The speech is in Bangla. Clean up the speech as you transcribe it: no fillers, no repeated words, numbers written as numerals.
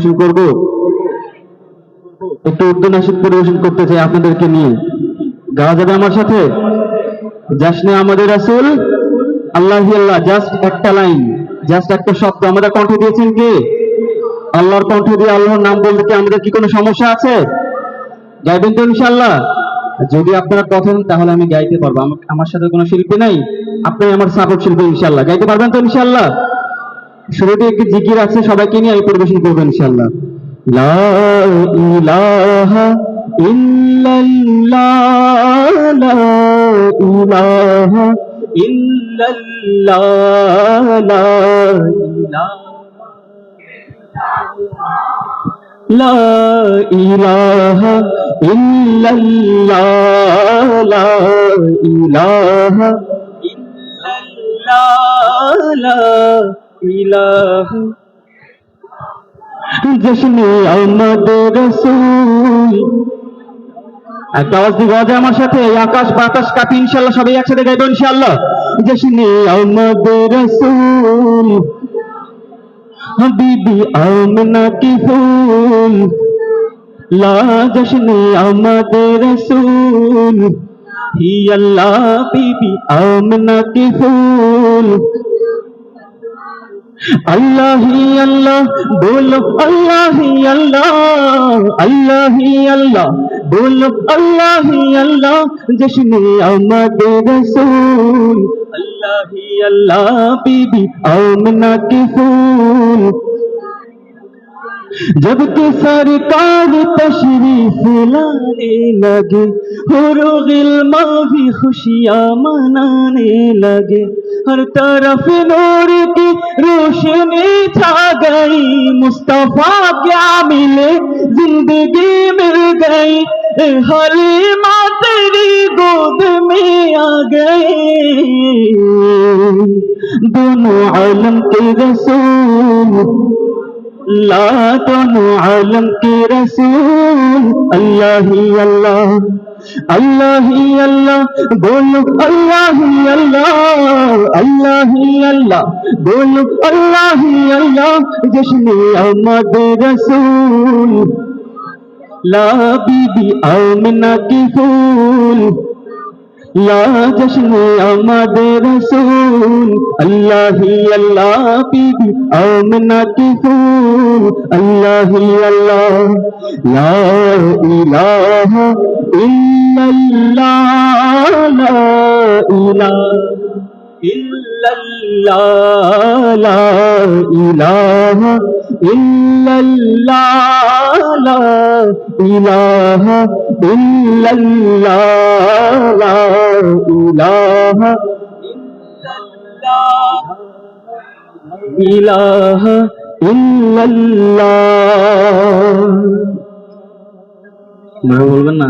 পরিবেশন করব। একটু উর্দু নাশিদ পরিবেশন করতে চাই আপনাদেরকে নিয়ে। গাওয়া যাবে আমার সাথে? জাশনে আমাদের রাসূল আল্লাহি আল্লাহ, জাস্ট একটা লাইন, জাস্ট একটা শব্দ। আমাদের কণ্ঠে দিয়েছেন কে? আল্লাহর কণ্ঠে দিয়ে আল্লাহর নাম বলতে কি আমাদের কি কোনো সমস্যা আছে? গাইবেন তো ইনশাআল্লাহ? যদি আপনারা কথা তাহলে আমি গাইতে পারবো। আমার সাথে কোনো শিল্পী নাই, আপনি আমার সাপোর্ট শিল্পী। ইনশাআল্লাহ গাইতে পারবেন তো ইনশাআল্লাহ? শুরুতে একটি জিকির আছে, সবাইকে নিয়ে আমি পরিবেশন করবো ইনশাআল্লাহ। লা ইলাহা ইল্লাল্লাহ, লা ইলাহা ইল্লাল্লাহ, লা ইলাহা ইল্লাল্লাহ, লা ইলাহা ইল্লাল্লাহ, লা ইলাহা। জশনে আমাদের রাসূল, একটা আওয়াজ দিবা যায় আমার সাথে? আকাশ বাতাস কাঁপি ইনশাআল্লাহ, সবাই একসাথে গাইবো ইনশাআল্লাহ। জশনে আমাদের রাসূল, হাবিবি আমিনা কি ফুল, লা জশনে আমাদের রাসূল, হি আল্লাহ বিবি আমিনা কি ফুল। अल्लाह ही अल्लाह बोलो, अल्लाह ही अल्लाह, अल्लाह ही अल्लाह बोलो, अल्लाह ही अल्लाह। जश्ने आमद रसूल, अल्लाह ही अल्लाह बीबी आमना की फूल। जब कि सरकार तशरीफ लाने लगे, हुरुगिल्मा भी खुशियाँ मनाने लगे। हर तरफ नूर की रोशनी छा गई, मुस्तफा क्या मिले जिंदगी मिल गई। हलीमा तेरी गोद में आ गए, दोनों आलम के रसूल, ला दोनों आलम के रसूल। अल्लाह ही अल्लाह, अल्लाह ही अल्लाह बोलो, अल्लाह ही अल्लाह, अल्लाह ही अल्लाह बोलो, अल्लाह ही अल्लाह। जश्ने आमद रसूल, ला बीबी आमिना की फूल, ला जश्ने आमद रसूल, अल्लाह ही अल्लाह बीबी आमिना की फूल। अल्लाह ही अल्लाह, ला इलाहा इल्लल्लाह, ला इलाहा इल्लल्लाह, ला इलाहा इल्लल्लाह, ला इलाहा इल्लल्लाह, ला इलाहा इलाहा इल्लल्लाह। বলবেন না?